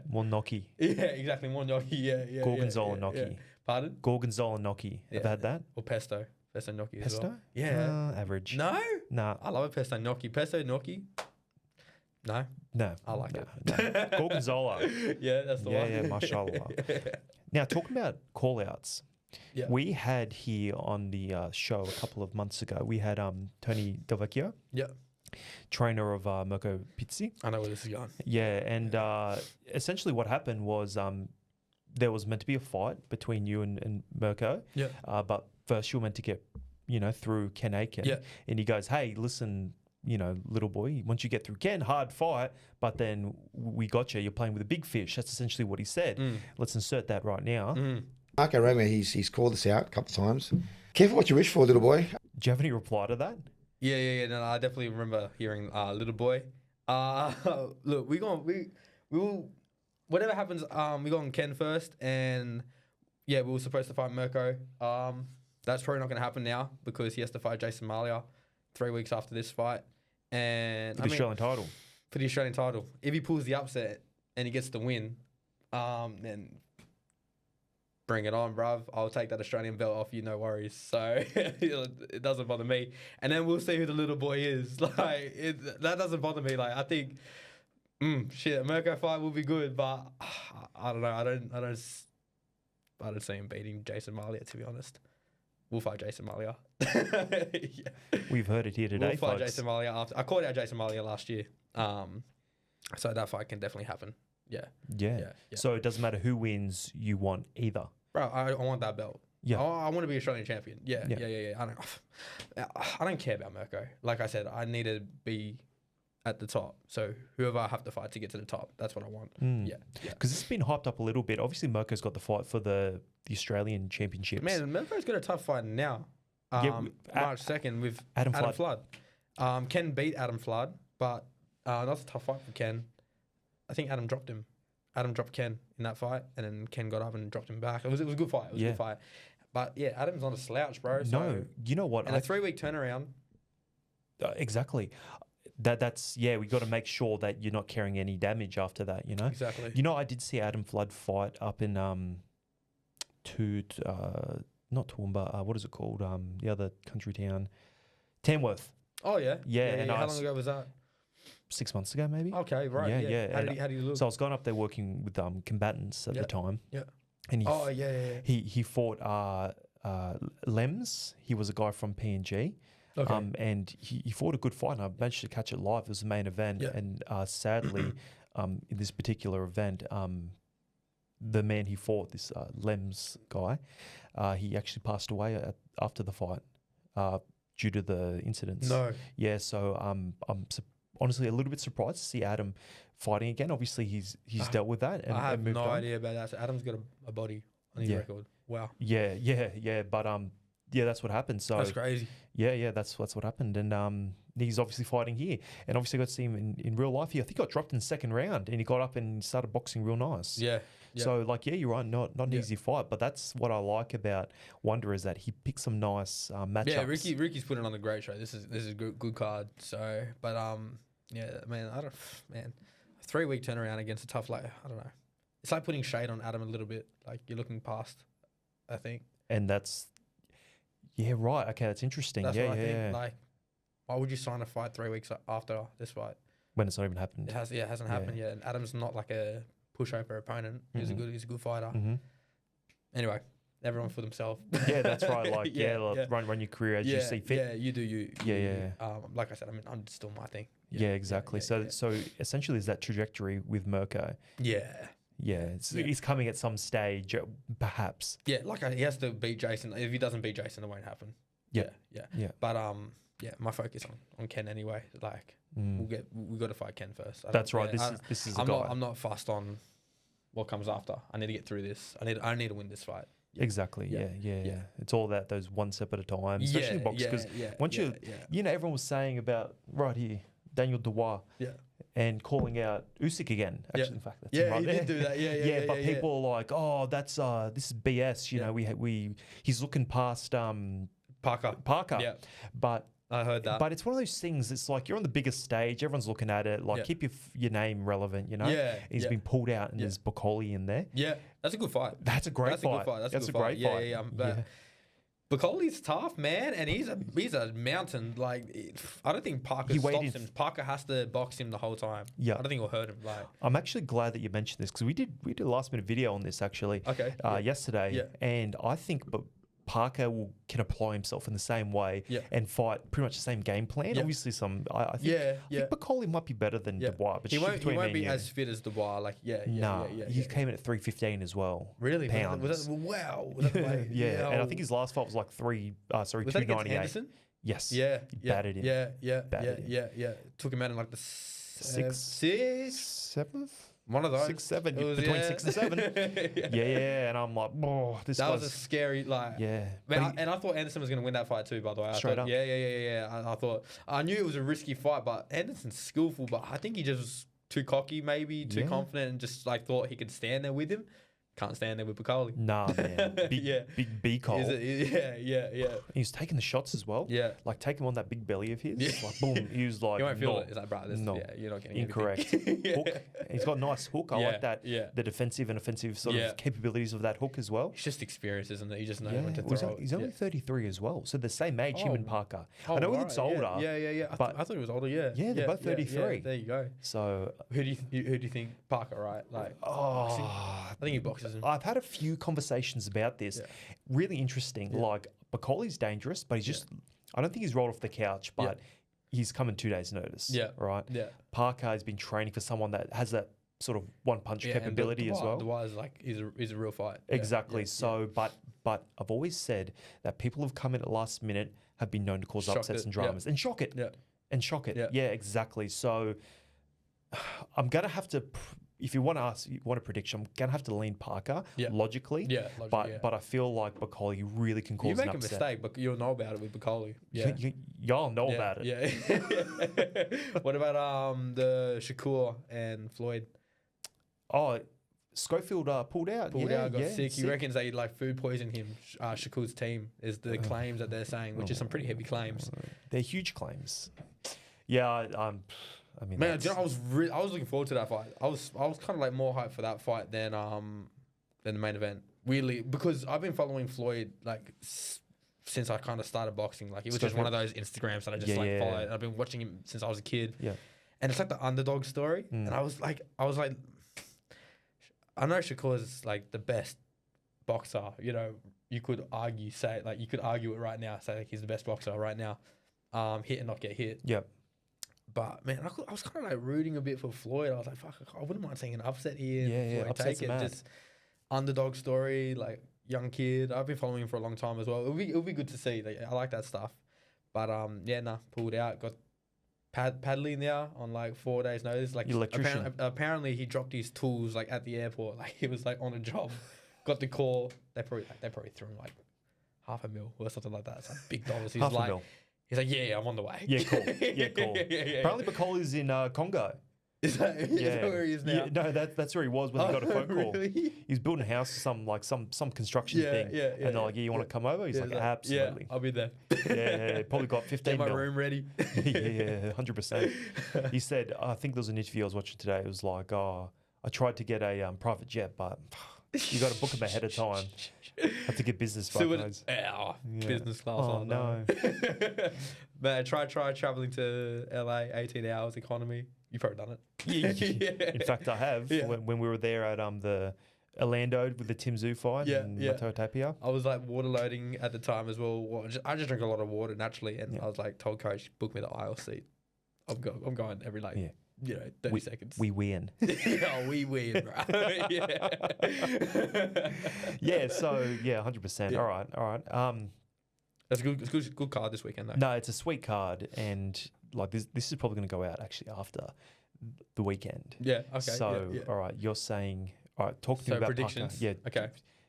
S1: More gnocchi.
S2: Yeah, exactly. More gnocchi. Yeah.
S1: Gorgonzola gnocchi.
S2: Yeah. Pardon?
S1: Gorgonzola gnocchi. Have you had that?
S2: Or pesto gnocchi.
S1: Pesto?
S2: As well. Yeah.
S1: Average.
S2: No.
S1: Nah.
S2: I love a pesto gnocchi. Pesto gnocchi. No. I like it.
S1: No. Gorgonzola.
S2: Yeah, that's the one.
S1: Yeah, mashallah. Now, talking about call-outs, we had here on the show a couple of months ago, we had Tony Del Vecchio, trainer of Mirko Pizzi.
S2: I know where this is going.
S1: Yeah, and essentially what happened was there was meant to be a fight between you and Mirko, but first you were meant to get, through Ken Aiken, and he goes, hey, listen, little boy, once you get through Ken, hard fight, but then we got you. You're playing with a big fish. That's essentially what he said. Let's insert that right now.
S3: Marco Romeo, he's called us out a couple of times. Careful what you wish for, little boy.
S1: Do you have any reply to that?
S2: Yeah. No, I definitely remember hearing little boy. Look, we will, whatever happens, we go on Ken first, and we were supposed to fight Mirko. That's probably not going to happen now because he has to fight Jason Malia 3 weeks after this fight. And
S1: For the Australian title.
S2: For the Australian title. If he pulls the upset and he gets the win, then bring it on, bruv. I'll take that Australian belt off you, no worries. So it doesn't bother me. And then we'll see who the little boy is. That doesn't bother me. Like, I think, a Mirko fight will be good, but I don't know. I don't see him beating Jason Malia, to be honest. We'll fight Jason Malia.
S1: We've heard it here today,
S2: We'll fight
S1: folks.
S2: Jason Malia after. I called out Jason Malia last year. So that fight can definitely happen. Yeah.
S1: So it doesn't matter who wins, you want either.
S2: Bro, I want that belt. Yeah. I want to be Australian champion. Yeah. I don't care about Mirko. Like I said, I need to be at the top. So whoever I have to fight to get to the top, that's what I want. Yeah.
S1: Because it's been hyped up a little bit. Obviously, Mirko's got the fight for the Australian Championships.
S2: Man, Mirko's got a tough fight now. March 2nd with Adam Flood. Ken beat Adam Flood, but that's a tough fight for Ken. I think Adam dropped him. Adam dropped Ken in that fight, and then Ken got up and dropped him back. It was a good fight. It was a good fight. But yeah, Adam's not a slouch, bro. So,
S1: no, you know what?
S2: And a 3-week turnaround.
S1: Exactly. That's we got to make sure that you're not carrying any damage after that.
S2: Exactly.
S1: I did see Adam Flood fight up in not Toowoomba. What is it called? The other country town, Tamworth.
S2: Oh yeah.
S1: And
S2: how long ago was that?
S1: 6 months ago, maybe.
S2: Okay, right. Yeah. How did he look?
S1: So I was going up there working with combatants at the time.
S2: Yeah.
S1: And he fought Lems. He was a guy from PNG. Okay. And he fought a good fight, and I managed to catch it live. It was the main event, and sadly, in this particular event, the man he fought, this Lems guy, he actually passed away after the fight due to the incidents.
S2: No.
S1: Yeah, so I'm honestly a little bit surprised to see Adam fighting again. Obviously, he's dealt with that. And,
S2: I have no idea about that. So Adam's got a body on his record. Wow.
S1: Yeah. But that's what happened. So
S2: That's crazy.
S1: yeah, that's what happened. And he's obviously fighting here. And obviously got to see him in real life. I think he got dropped in the second round and he got up and started boxing real nice.
S2: Yeah. Yeah.
S1: So like, yeah, you're right. Not an easy fight, but that's what I like about Wonder is that he picks some nice matchups.
S2: Yeah, Ricky's putting on a great show. This is a good card. So, but yeah, man, 3-week turnaround against a tough, like, I don't know. It's like putting shade on Adam a little bit. Like you're looking past, I think.
S1: And that's, yeah, right. Okay, that's interesting.
S2: That's
S1: yeah,
S2: what I
S1: yeah.
S2: think. Like, why would you sign a fight 3 weeks after this fight?
S1: When it's not even happened.
S2: It hasn't happened yet. And Adam's not like a pushover opponent. He's a good fighter.
S1: Mm-hmm.
S2: Anyway, everyone for themselves.
S1: Yeah, that's right. Like, run your career as you see fit.
S2: Yeah, you do you.
S1: Yeah.
S2: Like I said, I mean, I'm still my thing.
S1: Yeah, exactly. So essentially, is that trajectory with Mirko?
S2: Yeah.
S1: Yeah, he's coming at some stage, perhaps.
S2: Yeah, like he has to beat Jason. If he doesn't beat Jason, it won't happen.
S1: Yeah.
S2: But my focus on Ken anyway. Like we got to fight Ken first.
S1: That's right. This is.
S2: I'm not fussed on what comes after. I need to get through this. I need to win this fight. Yeah.
S1: Exactly. Yeah. It's all that those one step at a time, especially in boxing. Because once everyone was saying about right here, Daniel Dubois. Yeah. And calling out Usyk again. Actually, in fact, that's right
S2: he
S1: there.
S2: did do that. Yeah.
S1: But people are like, oh, that's this is BS. You know, he's looking past Parker.
S2: Yeah.
S1: But
S2: I heard that.
S1: But it's one of those things. It's like you're on the biggest stage. Everyone's looking at it. Like keep your name relevant. You know.
S2: Yeah.
S1: He's been pulled out, and there's Bacoli in there.
S2: Yeah, that's a good fight.
S1: That's a great fight.
S2: That's a great fight. Yeah. Bacoli's tough, man, and he's a mountain. Like, I don't think Parker stops him. Parker has to box him the whole time. Yeah, I don't think it'll hurt him. Like,
S1: I'm actually glad that you mentioned this because we did a last minute video on this actually.
S2: Okay.
S1: Yesterday. Yeah. And I think, Parker can apply himself in the same way and fight pretty much the same game plan. Obviously, I think Bacoli might be better than Dubois, but
S2: he won't be as fit as Dubois. Like,
S1: he came in at 315 as well.
S2: Really?
S1: Pounds.
S2: Wow.
S1: And I think his last fight was like 298.
S2: Anderson?
S1: Yes.
S2: Yeah.
S1: He battered him.
S2: Yeah. Took him out in like the
S1: seventh.
S2: One of those
S1: 6, 7 between 6 and 7. And I'm like,
S2: that was a scary and I thought Anderson was going to win that fight too. By the way,
S1: straight up.
S2: I knew it was a risky fight, but Anderson's skillful. But I think he just was too cocky, maybe too confident, and just like thought he could stand there with him. Can't stand there with Bacoli.
S1: Nah, man. Big B Cole.
S2: Yeah.
S1: He was taking the shots as well.
S2: Yeah.
S1: Like, take him on that big belly of his. Yeah. Like, boom. He was like,
S2: you won't feel it. It's like, bro, you're not getting
S1: incorrect. Hook. He's got a nice hook. I like that. Yeah. The defensive and offensive sort of capabilities of that hook as well.
S2: It's just experience, isn't it? You just know when to throw.
S1: He's only 33 as well. So the same age, him and Parker. I know he looks older.
S2: Yeah. But I thought he was older,
S1: Yeah, they're both 33.
S2: There you go.
S1: So
S2: who do you think Parker, right? Like, I think he boxes him.
S1: I've had a few conversations about this. Really interesting. Like, Bacoli's dangerous, but he's just, I don't think he's rolled off the couch, but he's come in 2 days' notice. Yeah. Right? Yeah. Parker has been training for someone that has that sort of one-punch capability as well.
S2: Dubois is like, is a real fight.
S1: Exactly. But I've always said that people who've come in at the last minute have been known to cause upsets and dramas. And shock it. Yeah. And shock it. Yeah, exactly. So I'm going to have to... If you want a prediction, I'm going to have to lean Parker logically. Yeah, but I feel like Bacoli really can cause an upset.
S2: You make a mistake, but you'll know about it with Bacoli. Yeah.
S1: Y'all know about it.
S2: Yeah. What about the Shakur and Floyd?
S1: Oh, Schofield pulled out.
S2: Got sick. He reckons they food poisoned him. Shakur's team is the claims that they're saying, which is some pretty heavy claims. They're
S1: huge claims. Yeah, I mean,
S2: man, I was looking forward to that fight. I was kind of like more hyped for that fight than the main event. Weirdly, because I've been following Floyd since I kind of started boxing. Like, it was just one of those Instagrams that I just followed. I've been watching him since I was a kid. Yeah, and it's like the underdog story. And I was like, I know Shakur is like the best boxer. You know, you could argue it right now. Say like he's the best boxer right now. Hit and not get hit.
S1: Yep.
S2: But man, I was kind of like rooting a bit for Floyd. I was like, fuck, I wouldn't mind seeing an upset here.
S1: Floyd
S2: take it. Just underdog story, like young kid. I've been following him for a long time as well. It'll be good to see. Like, I like that stuff. But pulled out. Got Padley now on like 4 days notice. Like, apparently he dropped his tools like at the airport. Like, he was like on a job. Got the call. They probably threw him like $500,000 or something like that. It's like big dollars. He's
S1: Half a
S2: like,
S1: mil.
S2: I'm on the way.
S1: Yeah, cool. Yeah, cool.
S2: yeah.
S1: Apparently, Bacoli's in Congo.
S2: Is that where he is now?
S1: Yeah, no, that's where he was when he got a phone call.
S2: Really?
S1: He's building a house or some construction thing.
S2: Yeah,
S1: and they're like, you want to come over? He's like, absolutely.
S2: Yeah, I'll be there.
S1: Yeah, probably got 15
S2: Get my
S1: mil.
S2: room ready.
S1: Yeah, 100%. He said, I think there was an interview I was watching today. It was like, I tried to get a private jet, but you got to book them ahead of time. Have to get business flights.
S2: Business class.
S1: Oh, no.
S2: Man, try traveling to LA, 18 hours economy. You've probably done it.
S1: Yeah. In fact, I have.
S2: Yeah.
S1: When we were there at the Orlando with the Tim Zoo fight and Mateo Tapia.
S2: I was like water loading at the time as well. I just drink a lot of water naturally, and I was like, told coach, book me the aisle seat. I'm going every 30 seconds.
S1: We win.
S2: We win, bro.
S1: Yeah. So 100%.
S2: Yeah.
S1: All right.
S2: That's a good card this weekend though.
S1: No, it's a sweet card, and like this is probably going to go out actually after the weekend.
S2: Yeah. Okay.
S1: So all right, you're saying all right. Talk to me about
S2: predictions.
S1: Parker. Yeah.
S2: Okay.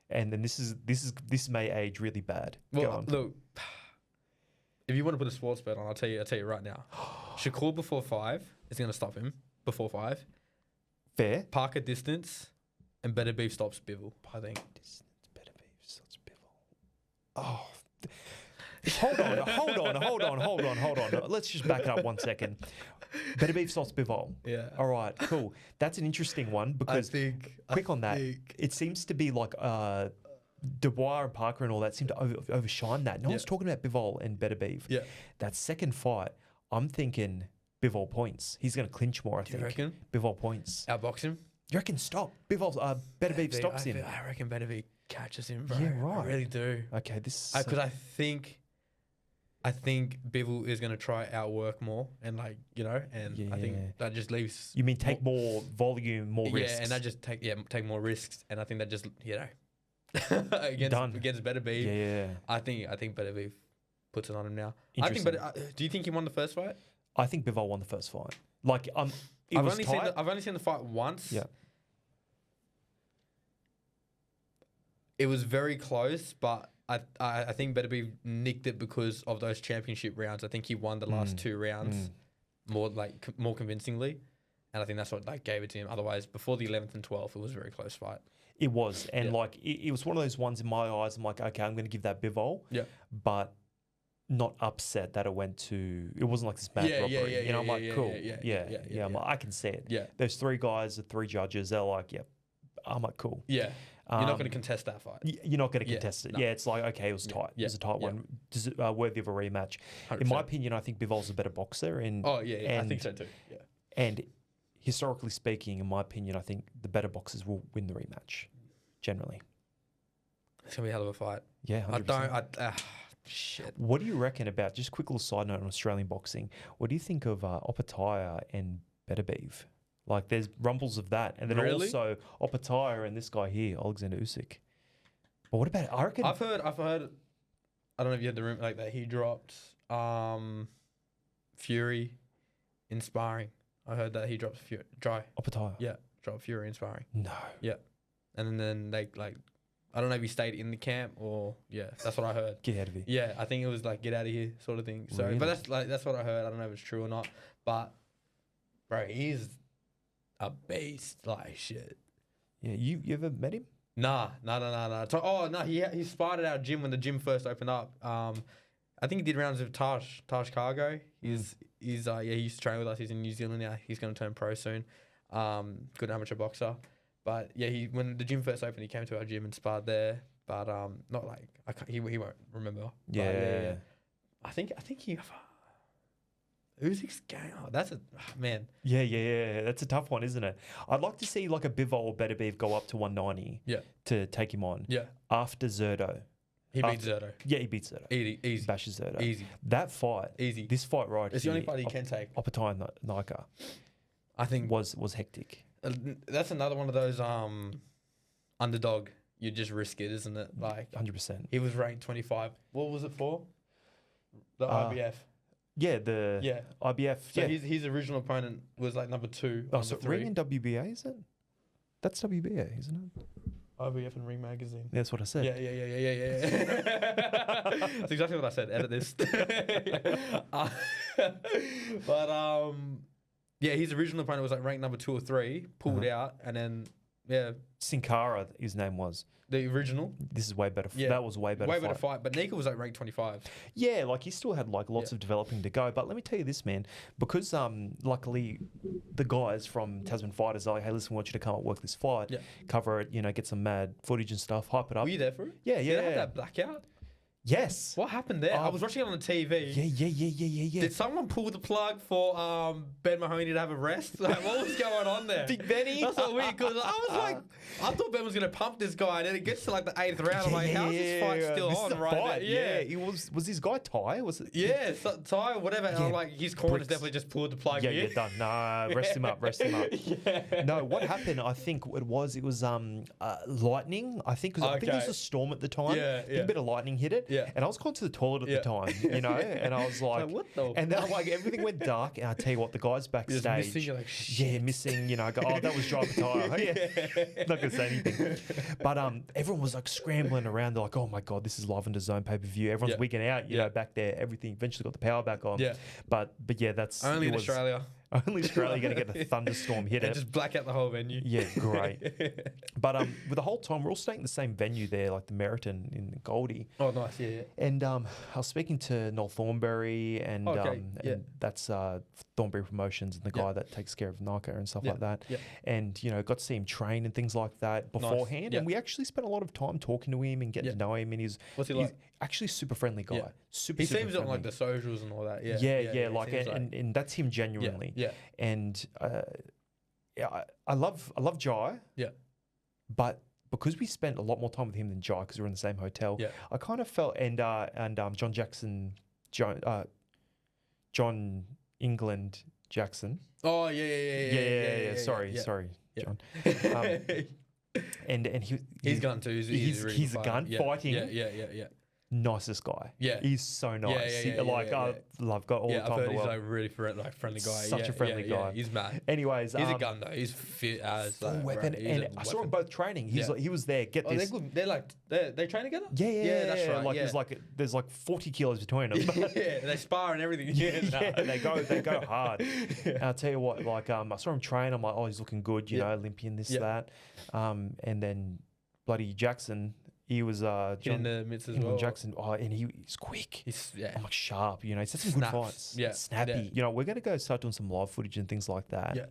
S1: And then this may age really bad. Go
S2: Well,
S1: on.
S2: look, if you want to put a sports bet on, I'll tell you right now. Shakur before 5 is going to stop him before 5.
S1: Fair.
S2: Parker distance, and Better Beef stops Bivol. I think.
S1: Distance, Better Beef, stops Bivol. Oh. Hold on. Let's just back it up 1 second. Better Beef stops Bivol.
S2: Yeah.
S1: All right, cool. That's an interesting one because on that. It seems to be like Dubois and Parker and all that seem to overshine that. No one's talking about Bivol and Better Beef.
S2: Yeah.
S1: That second fight, I'm thinking Bivol points. He's going to clinch more, I think.
S2: You reckon?
S1: Bivol points.
S2: Outbox him?
S1: You reckon stop? Bivol, Better Beef stops him.
S2: I reckon Better Beef catches him, bro.
S1: Yeah, right.
S2: I really do.
S1: Okay, this
S2: Because I think Bivol is going to try outwork more and I think that just leaves...
S1: You mean take more volume, more risks?
S2: Yeah, and that just take more risks, and I think that just, against Better Beef.
S1: Yeah.
S2: I think Better Beef puts it on him now.
S1: Interesting.
S2: Do you think he won the first fight?
S1: I think Bivol won the first fight. Like, I've
S2: only seen the fight once.
S1: Yeah.
S2: It was very close, but I think Better Beef nicked it because of those championship rounds. I think he won the last 2 rounds more convincingly, and I think that's what gave it to him. Otherwise, before the 11th and 12th, it was a very close fight.
S1: It was, and it was one of those ones in my eyes. I'm like, okay, I'm going to give that Bivol.
S2: Yeah.
S1: But not upset that it went to. It wasn't like this mad robbery. I'm like, cool. Yeah. I'm like, I can see it.
S2: Yeah.
S1: There's 3 guys, the 3 judges. They're like, yeah. I'm like, cool.
S2: Yeah. You're not going to contest that fight.
S1: You're not going to contest it. No. Yeah, it's like, okay, it was tight. It was a tight one. Worthy of a rematch. 100%. In my opinion, I think Bivol's a better boxer.
S2: I think so too. Yeah.
S1: And historically speaking, in my opinion, I think the better boxers will win the rematch, generally.
S2: It's going to be a hell of a fight.
S1: Yeah, 100%.
S2: Shit.
S1: What do you reckon about, just a quick little side note on Australian boxing, what do you think of Opataya and Better Beef? Like, there's rumbles of that. And then also Opataya and this guy here, Alexander Usyk. But what about, I reckon...
S2: I've heard, I don't know if you had the room like that, he dropped Fury in sparring. I heard that he dropped
S1: Opataya?
S2: Yeah, dropped Fury in sparring.
S1: No.
S2: Yeah. And then they, I don't know if he stayed in the camp or, that's what I heard.
S1: Get out of here.
S2: Yeah, I think it was get out of here sort of thing. So,
S1: really?
S2: But that's what I heard. I don't know if it's true or not. But, bro, he's a beast, shit.
S1: Yeah, you ever met him?
S2: Nah. He sparred at our gym when the gym first opened up. I think he did rounds with Taj Cargo. He used to train with us. He's in New Zealand now. He's going to turn pro soon. Good amateur boxer. But yeah, when the gym first opened, he came to our gym and sparred there. But not he won't remember.
S1: Yeah.
S2: I think he. Usyk's game. Oh, that's man.
S1: Yeah. That's a tough one, isn't it? I'd like to see a Bivol or Better Beef go up to 190.
S2: Yeah.
S1: To take him on.
S2: Yeah.
S1: After Zerto.
S2: He beats Zerto.
S1: Yeah, he beats Zerto.
S2: Easy.
S1: Bashes Zerto.
S2: Easy.
S1: That fight.
S2: Easy.
S1: This fight right
S2: It's
S1: here,
S2: the only fight he can take.
S1: Opataya Nika.
S2: I think
S1: was hectic.
S2: That's another one of those underdog. You just risk it, isn't it?
S1: 100%.
S2: He was ranked 25. What was it for? The IBF.
S1: Yeah, IBF.
S2: So his original opponent was number 2.
S1: Oh, so ring in WBA, is it? That's WBA, isn't it?
S2: IBF and Ring Magazine.
S1: That's what I said.
S2: Yeah. That's exactly what I said. Edit this. But yeah, his original opponent was like ranked number 2 or 3, pulled out, and then
S1: Sin Cara, his name was.
S2: the original.
S1: This is way better.
S2: Yeah.
S1: That was way better.
S2: Way better fight. But Nika was like ranked 25.
S1: Yeah, like he still had like lots of developing to go. But let me tell you this, man, because luckily the guys from Tasman Fighters are like, hey, listen, we want you to come up work this fight, cover it, get some mad footage and stuff, hype it up.
S2: Were you there for it?
S1: Yeah.
S2: Did they have that blackout?
S1: Yes.
S2: What happened there? I was watching it on the TV.
S1: Yeah.
S2: Did someone pull the plug for Ben Mahoney to have a rest? Like, what was going on there?
S1: Big Benny.
S2: That's what weird, because I was like, I thought Ben was going to pump this guy, and then it gets to like the 8th round. I'm like, how's this fight still
S1: This
S2: on
S1: is a
S2: right
S1: fight.
S2: now? Yeah.
S1: It was this guy Ty? Was it?
S2: Yeah, Ty or whatever. And I'm like, his corner's
S1: Bricks.
S2: definitely just pulled the plug
S1: Yeah,
S2: here.
S1: done. Nah, rest him up. No, what happened? I think it was lightning. I think because I think it was a storm at the time.
S2: Yeah,
S1: I think a bit of lightning hit it.
S2: Yeah.
S1: And I was going to the toilet at the time, and I was like,
S2: what the?
S1: And then like everything went dark, and I tell you what, the guys backstage,
S2: missing, you're like, shit.
S1: missing. Go, oh, that was driver tire. Not gonna say anything. But everyone was like scrambling around. They're like, oh my god, this is live on the Zone pay-per-view. Everyone's wigging out, you know, back there. Everything eventually got the power back on.
S2: Yeah.
S1: But yeah, that's
S2: Only in Australia.
S1: Only Australia going to get a thunderstorm hit
S2: And
S1: it.
S2: just black out the whole venue.
S1: Yeah, great. But with the whole time, we're all staying in the same venue there, like the Meriton in Goldie.
S2: Oh, nice. Yeah.
S1: And I was speaking to Noel Thornberry, and that's Thornberry Promotions and the guy that takes care of Naka and stuff like that.
S2: Yeah.
S1: And, got to see him train and things like that beforehand.
S2: Nice. Yeah.
S1: And we actually spent a lot of time talking to him and getting to know him. And
S2: What's he
S1: he's
S2: like?
S1: actually a super friendly guy.
S2: Yeah.
S1: Super
S2: He
S1: super
S2: seems on
S1: friendly.
S2: like the socials and all that. Yeah.
S1: Yeah. Like, and that's him genuinely.
S2: Yeah.
S1: And I love Jai.
S2: Yeah.
S1: But because we spent a lot more time with him than Jai, because we were in the same hotel, I kind of felt and John Jackson, John England Jackson.
S2: Oh yeah.
S1: Sorry, John. And
S2: He's gun too. He's a, really
S1: he's a gun fighting.
S2: Yeah.
S1: Nicest guy.
S2: Yeah.
S1: He's so nice. I love got all the time
S2: I've
S1: in
S2: heard
S1: the
S2: he's
S1: world.
S2: like really friendly guy.
S1: Such a friendly guy.
S2: Yeah, he's mad.
S1: Anyways,
S2: He's a gun though. He's fit as
S1: full weapon. And I saw him both training. He was there. Get this.
S2: They're good. They train together.
S1: Yeah,
S2: that's right.
S1: Like there's like 40 kilos between them.
S2: Yeah, they spar and everything.
S1: They go hard. And I'll tell you what, like I saw him train. I'm like, oh, he's looking good. You know, Olympian, that. And then bloody Jackson. He was John
S2: in the midst as
S1: England
S2: well.
S1: Jackson. Oh, and he's quick.
S2: He's
S1: I'm like sharp. He's had some good fights.
S2: Yeah,
S1: snappy.
S2: yeah.
S1: We're gonna go start doing some live footage and things like that.
S2: Yeah.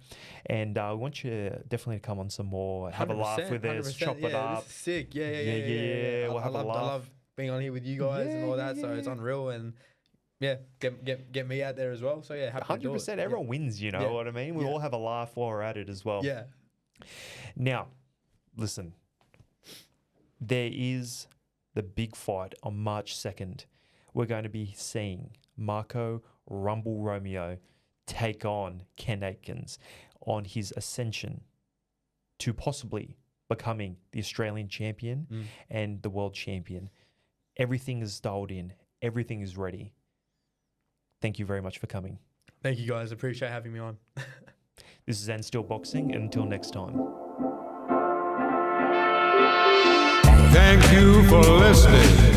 S1: And we want you definitely to come on some more, have a laugh with us,
S2: 100%,
S1: chop it up.
S2: This is sick. Yeah.
S1: We'll have a laugh.
S2: I love being on here with you guys and all that. So it's unreal and. Yeah, get me out there as well. So yeah, happy to do it.
S1: 100%. Everyone wins. You know what I mean? We all have a laugh while we're at it as well.
S2: Yeah.
S1: Now, listen. There is the big fight on March 2nd. We're going to be seeing Marco Rumble Romeo take on Ken Aiken on his ascension to possibly becoming the Australian champion and the world champion. Everything is dialed in. Everything is ready. Thank you very much for coming.
S2: Thank you guys. Appreciate having me on.
S1: This is And Still Boxing. And until next time.
S4: Thank you for listening.